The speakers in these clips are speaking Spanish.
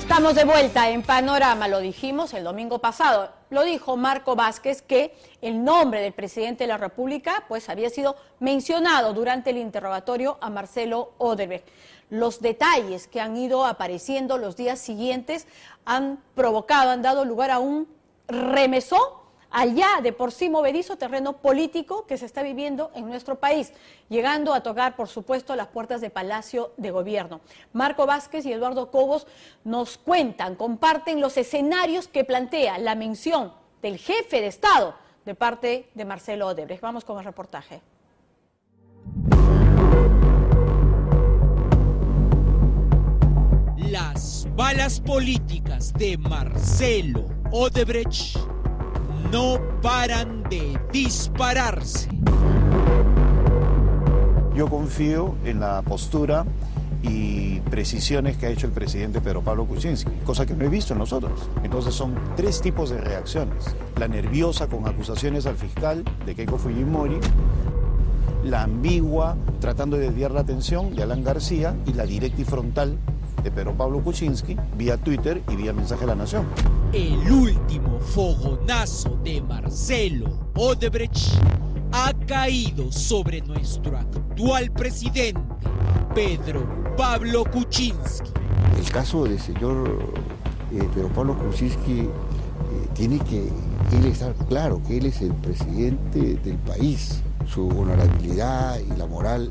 Estamos de vuelta en Panorama, lo dijimos el domingo pasado, lo dijo Marco Vázquez que el nombre del presidente de la República pues había sido mencionado durante el interrogatorio a Marcelo Odebrecht. Los detalles que han ido apareciendo los días siguientes han dado lugar a un remesón allá de por sí movedizo terreno político que se está viviendo en nuestro país, llegando a tocar, por supuesto, las puertas de Palacio de Gobierno. Marco Vázquez y Eduardo Cobos nos comparten los escenarios que plantea la mención del jefe de Estado de parte de Marcelo Odebrecht. Vamos con el reportaje. Las balas políticas de Marcelo Odebrecht no paran de dispararse. Yo confío en la postura y precisiones que ha hecho el presidente Pedro Pablo Kuczynski, cosa que no he visto en los otros. Entonces son tres tipos de reacciones: la nerviosa con acusaciones al fiscal de Keiko Fujimori, la ambigua tratando de desviar la atención de Alan García, y la directa y frontal de Pedro Pablo Kuczynski vía Twitter y vía Mensaje a la Nación. El último fogonazo de Marcelo Odebrecht ha caído sobre nuestro actual presidente, Pedro Pablo Kuczynski. El caso del señor Pedro Pablo Kuczynski tiene que él estar claro que él es el presidente del país. Su honorabilidad y la moral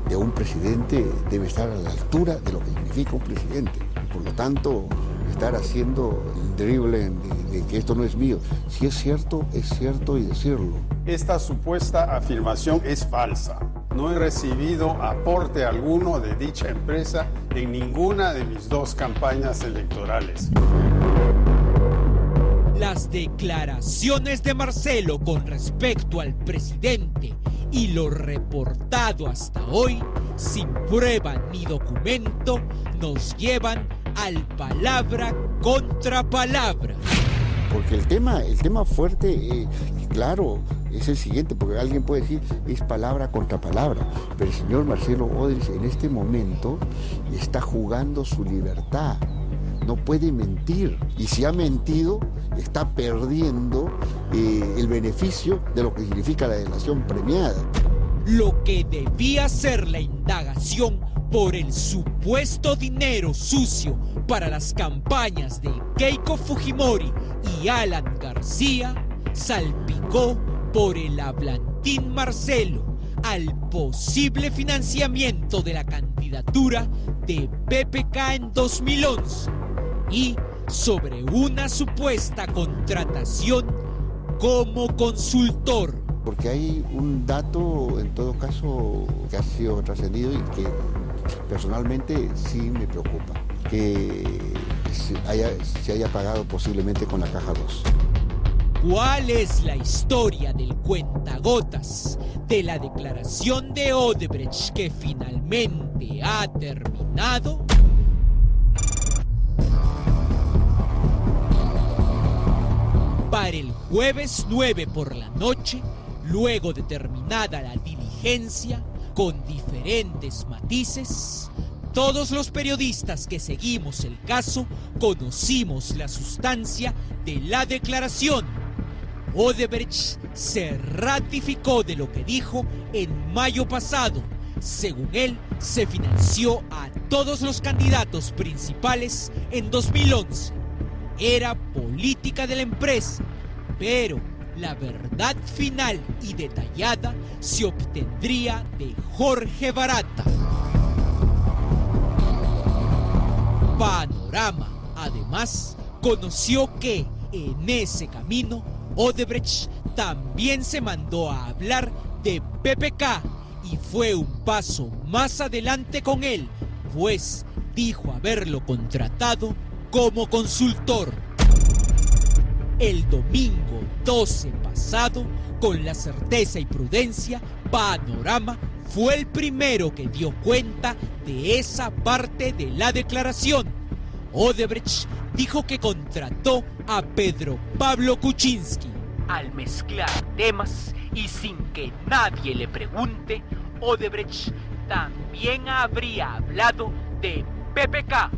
de un presidente debe estar a la altura de lo que significa un presidente. Por lo tanto, estar haciendo el drible de que esto no es mío. Si es cierto y decirlo. Esta supuesta afirmación es falsa. No he recibido aporte alguno de dicha empresa en ninguna de mis dos campañas electorales. Las declaraciones de Marcelo con respecto al presidente y lo reportado hasta hoy, sin prueba ni documento, nos llevan al palabra contra palabra. Porque el tema fuerte, claro, es el siguiente, porque alguien puede decir es palabra contra palabra, pero el señor Marcelo Odebrecht en este momento está jugando su libertad. No puede mentir, y si ha mentido, está perdiendo el beneficio de lo que significa la delación premiada. Lo que debía ser la indagación por el supuesto dinero sucio para las campañas de Keiko Fujimori y Alan García salpicó por el hablantín Marcelo al posible financiamiento de la candidatura de PPK en 2011 y sobre una supuesta contratación como consultor. Porque hay un dato, en todo caso, que ha sido trascendido y que personalmente sí me preocupa, que se haya pagado posiblemente con la caja 2. ¿Cuál es la historia del cuentagotas de la declaración de Odebrecht que finalmente ha terminado? Para el jueves 9 por la noche, luego de terminada la diligencia, con diferentes matices, todos los periodistas que seguimos el caso conocimos la sustancia de la declaración. Odebrecht se ratificó de lo que dijo en mayo pasado. Según él, se financió a todos los candidatos principales en 2011. Era política de la empresa, pero la verdad final y detallada se obtendría de Jorge Barata. Panorama, además, conoció que en ese camino Odebrecht también se mandó a hablar de PPK y fue un paso más adelante con él, pues dijo haberlo contratado como consultor. El domingo 12 pasado, con la certeza y prudencia, Panorama fue el primero que dio cuenta de esa parte de la declaración. Odebrecht dijo que contrató a Pedro Pablo Kuczynski. Al mezclar temas y sin que nadie le pregunte, Odebrecht también habría hablado de PPK.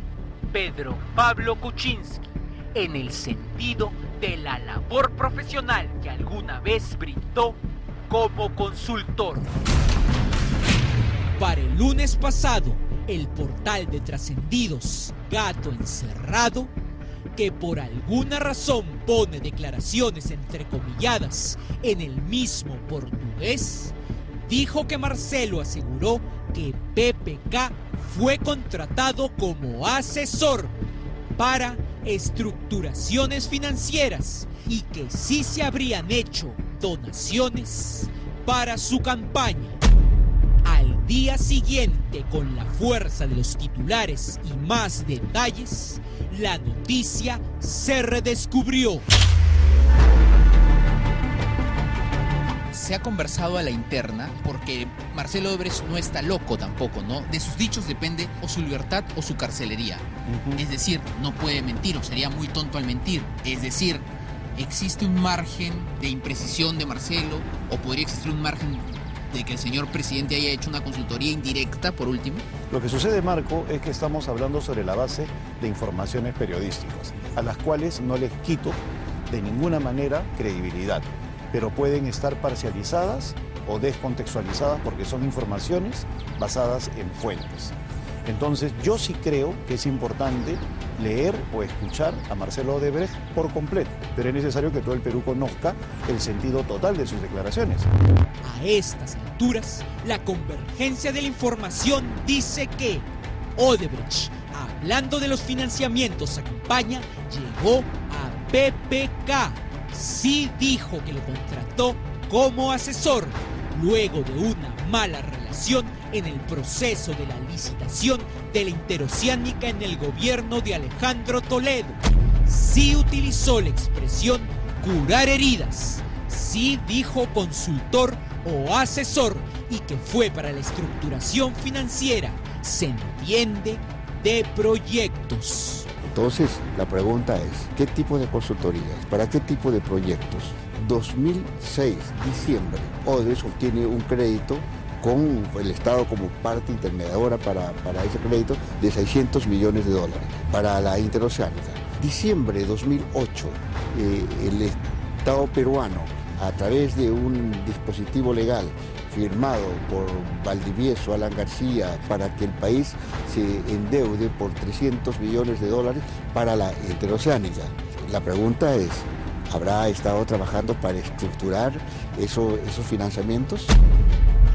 Pedro Pablo Kuczynski en el sentido de la labor profesional que alguna vez brindó como consultor. Para el lunes pasado, el portal de Trascendidos Gato Encerrado, que por alguna razón pone declaraciones entrecomilladas en el mismo portugués, dijo que Marcelo aseguró que PPK fue contratado como asesor para estructuraciones financieras y que sí se habrían hecho donaciones para su campaña. Al día siguiente, con la fuerza de los titulares y más detalles, la noticia se redescubrió. Se ha conversado a la interna porque Marcelo Odebrecht no está loco tampoco, ¿no? De sus dichos depende o su libertad o su carcelería. Es decir, no puede mentir o sería muy tonto al mentir. Es decir, ¿existe un margen de imprecisión de Marcelo o podría existir un margen de que el señor presidente haya hecho una consultoría indirecta, por último? Lo que sucede, Marco, es que estamos hablando sobre la base de informaciones periodísticas, a las cuales no les quito de ninguna manera credibilidad, pero pueden estar parcializadas o descontextualizadas porque son informaciones basadas en fuentes. Entonces, yo sí creo que es importante leer o escuchar a Marcelo Odebrecht por completo, pero es necesario que todo el Perú conozca el sentido total de sus declaraciones. A estas alturas, la convergencia de la información dice que Odebrecht, hablando de los financiamientos a campaña, llegó a PPK. Sí dijo que lo contrató como asesor, luego de una mala relación en el proceso de la licitación de la interoceánica en el gobierno de Alejandro Toledo. Sí utilizó la expresión curar heridas. Sí dijo consultor o asesor y que fue para la estructuración financiera, se entiende, de proyectos. Entonces, la pregunta es, ¿qué tipo de consultorías? ¿Para qué tipo de proyectos? 2006, diciembre, Odebrecht obtiene un crédito con el Estado como parte intermediadora para ese crédito de $600 millones para la interoceánica. Diciembre de 2008, el Estado peruano, a través de un dispositivo legal firmado por Valdivieso, Alan García, para que el país se endeude por $300 millones para la interoceánica. La pregunta es, ¿habrá estado trabajando para estructurar esos financiamientos?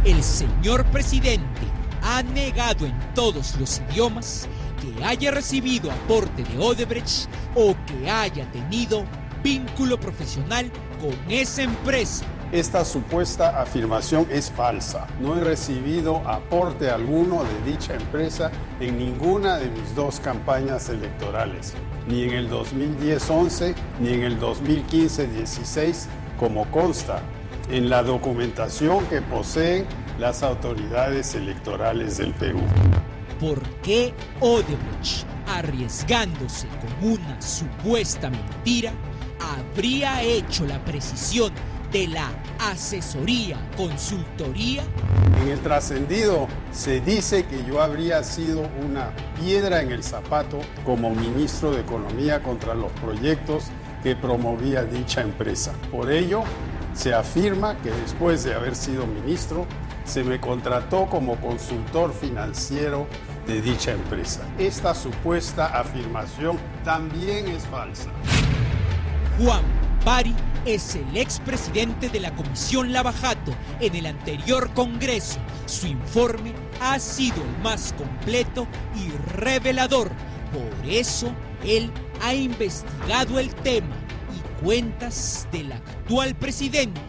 El señor presidente ha negado en todos los idiomas que haya recibido aporte de Odebrecht o que haya tenido vínculo profesional con esa empresa. Esta supuesta afirmación es falsa. No he recibido aporte alguno de dicha empresa en ninguna de mis dos campañas electorales, ni en el 2010-11 ni en el 2015-16, como consta en la documentación que poseen las autoridades electorales del Perú. ¿Por qué Odebrecht, arriesgándose con una supuesta mentira, habría hecho la precisión de la asesoría, consultoría? En el trascendido se dice que yo habría sido una piedra en el zapato como ministro de Economía contra los proyectos que promovía dicha empresa. Por ello, se afirma que después de haber sido ministro, se me contrató como consultor financiero de dicha empresa. Esta supuesta afirmación también es falsa. Juan Pari es el expresidente de la Comisión Lavajato en el anterior Congreso. Su informe ha sido el más completo y revelador. Por eso, él ha investigado el tema y cuentas del actual presidente.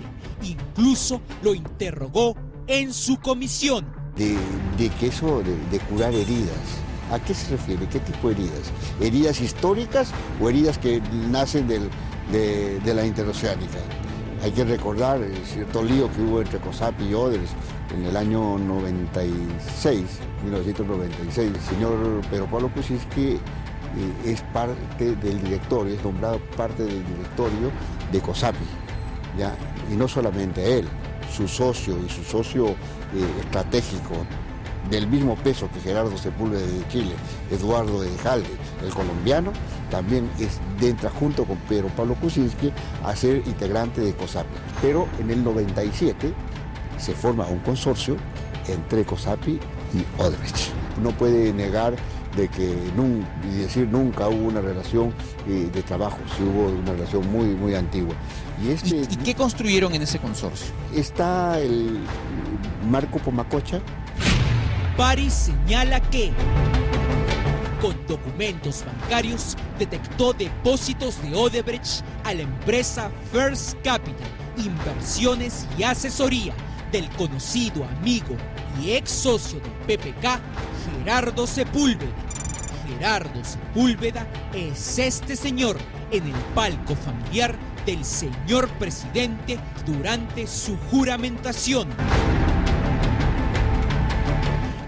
Incluso lo interrogó en su comisión. De que eso de curar heridas, ¿a qué se refiere? ¿Qué tipo de heridas? ¿Heridas históricas o heridas que nacen de la interoceánica? Hay que recordar el cierto lío que hubo entre COSAP y Odebrecht en el año 1996. El señor Pedro Pablo Kuczynski es parte del directorio, es nombrado parte del directorio de COSAP, ¿ya? Y no solamente él, su socio estratégico del mismo peso que Gerardo Sepúlveda de Chile, Eduardo de Jalde, el colombiano, también entra junto con Pedro Pablo Kuczynski a ser integrante de COSAPI. Pero en el 97 se forma un consorcio entre COSAPI y Odebrecht. No puede negar de que decir nunca hubo una relación de trabajo, sí hubo una relación muy antigua. ¿Y qué construyeron en ese consorcio? Está el Marco Pomacocha. Bari señala que con documentos bancarios detectó depósitos de Odebrecht a la empresa First Capital, inversiones y asesoría del conocido amigo y ex socio de PPK, Gerardo Sepúlveda. Gerardo Sepúlveda es este señor en el palco familiar del señor presidente durante su juramentación.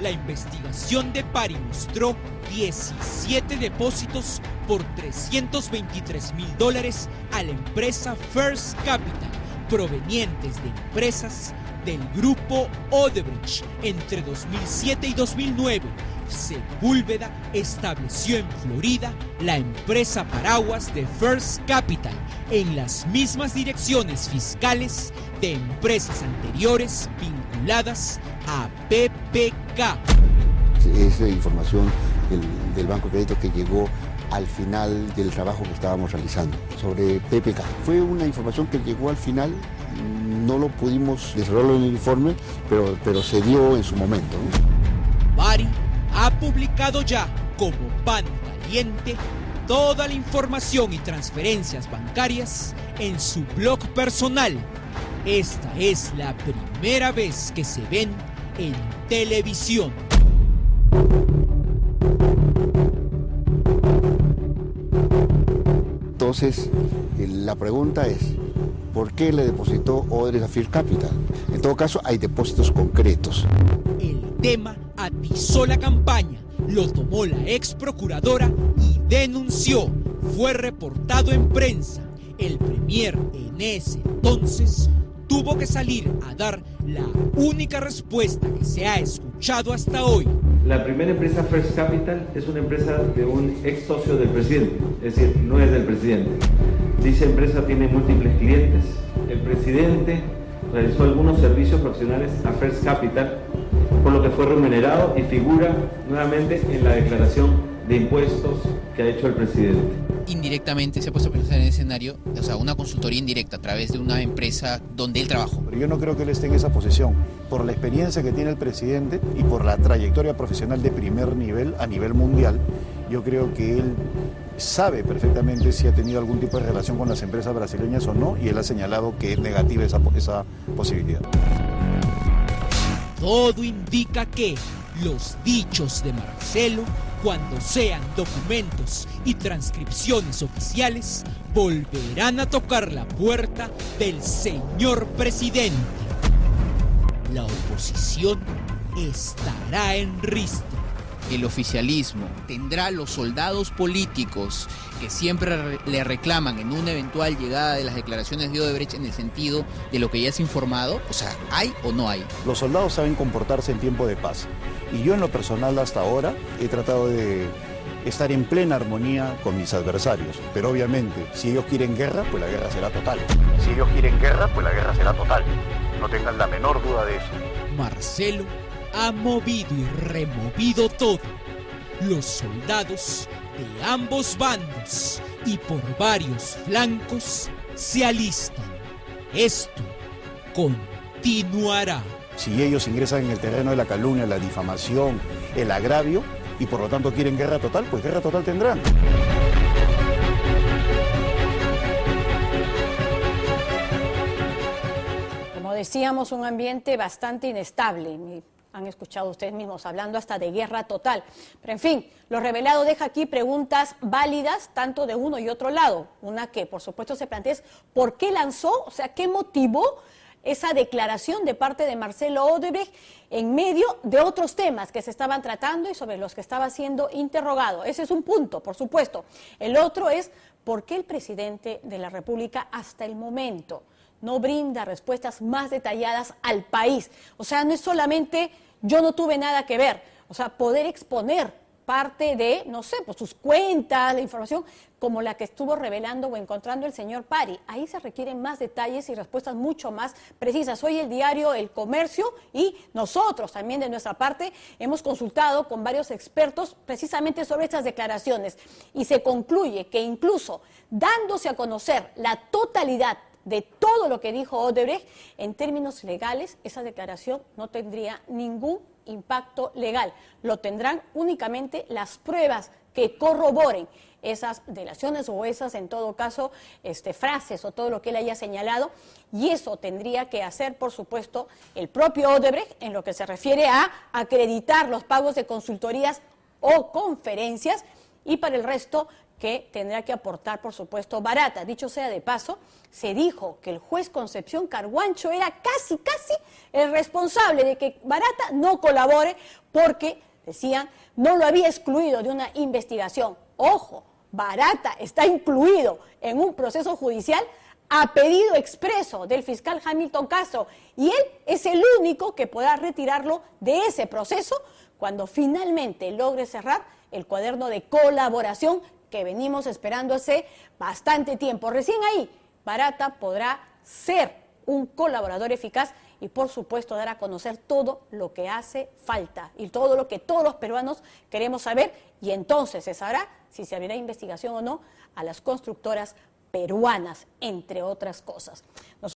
La investigación de Bari mostró 17 depósitos por $323,000 a la empresa First Capital, provenientes de empresas del grupo Odebrecht entre 2007 y 2009. Sepúlveda estableció en Florida la empresa paraguas de First Capital en las mismas direcciones fiscales de empresas anteriores vinculadas a PPK. Esa información del Banco de Crédito que llegó al final del trabajo que estábamos realizando sobre PPK. Fue una información que llegó al final, no lo pudimos desarrollar en el informe, pero se dio en su momento, ¿no? Bari ha publicado ya como pan caliente toda la información y transferencias bancarias en su blog personal. Esta es la primera vez que se ven en televisión. Entonces, la pregunta es, ¿por qué le depositó Odebrecht a First Capital? En todo caso, hay depósitos concretos. El tema atizó la campaña, lo tomó la ex procuradora y denunció. Fue reportado en prensa. El premier en ese entonces tuvo que salir a dar la única respuesta que se ha escuchado hasta hoy. La primera empresa First Capital es una empresa de un ex socio del presidente, es decir, no es del presidente. Dicha empresa tiene múltiples clientes. El presidente realizó algunos servicios profesionales a First Capital, por lo que fue remunerado y figura nuevamente en la declaración de impuestos que ha hecho el presidente. Indirectamente se ha puesto a pensar en el escenario, o sea, una consultoría indirecta a través de una empresa donde él trabajó. Pero yo no creo que él esté en esa posición. Por la experiencia que tiene el presidente y por la trayectoria profesional de primer nivel a nivel mundial, yo creo que él sabe perfectamente si ha tenido algún tipo de relación con las empresas brasileñas o no, y él ha señalado que es negativa esa posibilidad. Todo indica que los dichos de Marcelo, cuando sean documentos y transcripciones oficiales, volverán a tocar la puerta del señor presidente. La oposición estará en ristre. El oficialismo tendrá los soldados políticos que siempre le reclaman en una eventual llegada de las declaraciones de Odebrecht en el sentido de lo que ya se ha informado. O sea, ¿hay o no hay? Los soldados saben comportarse en tiempo de paz. Y yo en lo personal hasta ahora he tratado de estar en plena armonía con mis adversarios. Pero obviamente, si ellos quieren guerra, pues la guerra será total. Si ellos quieren guerra, pues la guerra será total. No tengan la menor duda de eso. Marcelo ha movido y removido todo. Los soldados de ambos bandos y por varios flancos se alistan. Esto continuará. Si ellos ingresan en el terreno de la calumnia, la difamación, el agravio, y por lo tanto quieren guerra total, pues guerra total tendrán. Como decíamos, un ambiente bastante inestable. Han escuchado ustedes mismos hablando hasta de guerra total. Pero en fin, lo revelado deja aquí preguntas válidas tanto de uno y otro lado. Una que por supuesto se plantea es ¿por qué lanzó? O sea, ¿qué motivó esa declaración de parte de Marcelo Odebrecht en medio de otros temas que se estaban tratando y sobre los que estaba siendo interrogado? Ese es un punto, por supuesto. El otro es ¿por qué el presidente de la República hasta el momento no brinda respuestas más detalladas al país? O sea, no es solamente yo no tuve nada que ver. O sea, poder exponer parte de, no sé, pues sus cuentas, la información, como la que estuvo revelando o encontrando el señor Pari. Ahí se requieren más detalles y respuestas mucho más precisas. Hoy el diario El Comercio y nosotros también de nuestra parte hemos consultado con varios expertos precisamente sobre estas declaraciones y se concluye que incluso dándose a conocer la totalidad de todo lo que dijo Odebrecht, en términos legales, esa declaración no tendría ningún impacto legal. Lo tendrán únicamente las pruebas que corroboren esas delaciones o esas, en todo caso, frases o todo lo que él haya señalado, y eso tendría que hacer, por supuesto, el propio Odebrecht en lo que se refiere a acreditar los pagos de consultorías o conferencias, y para el resto que tendrá que aportar, por supuesto, Barata. Dicho sea de paso, se dijo que el juez Concepción Carguancho era casi el responsable de que Barata no colabore porque, decían, no lo había excluido de una investigación. Ojo, Barata está incluido en un proceso judicial a pedido expreso del fiscal Hamilton Castro y él es el único que podrá retirarlo de ese proceso cuando finalmente logre cerrar el cuaderno de colaboración que venimos esperando hace bastante tiempo. Recién ahí, Barata podrá ser un colaborador eficaz y, por supuesto, dar a conocer todo lo que hace falta y todo lo que todos los peruanos queremos saber, y entonces se sabrá si se abrirá investigación o no a las constructoras peruanas, entre otras cosas.